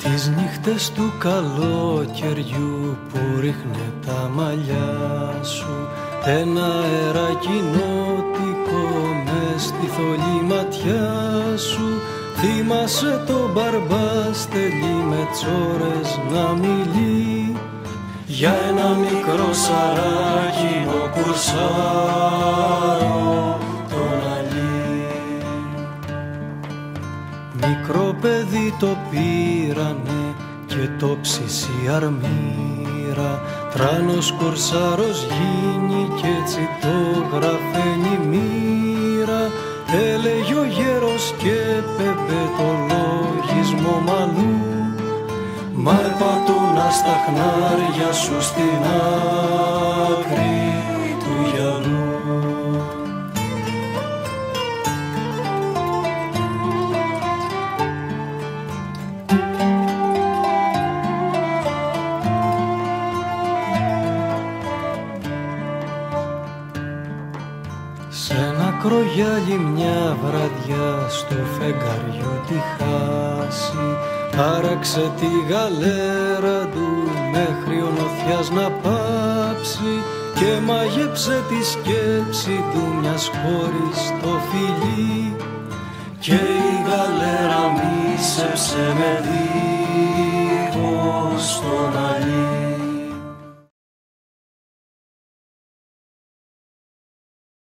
Τις νύχτες του καλοκαιριού που ρίχνε τα μαλλιά σου, ένα αεράκι νότικο μες στη θολή ματιά σου. Θυμάσαι το μπαρμπάστελι με τσόρες να μιλεί για ένα μικρό σαράκινο κουρσάρο τον Αλή. Μικρό παιδί το πήρανε και το ψήσει αρμύρα, τράνος κουρσάρος γίνει κι έτσι το γραφαίνει μοίρα. Έλεγε ο γέρος και πέπε το λογισμό μαλλού, μα πατούνα στα χνάρια σου στην άκρη του γυαλού. Σ' ένα κρογιάλι μια βραδιά στο φεγγαριό τη χάση, άραξε τη γαλέρα του μέχρι ο νοθιάς να πάψει και μάγεψε τη σκέψη του μιας χώρης το φιλί, και η γαλέρα μίσεψε με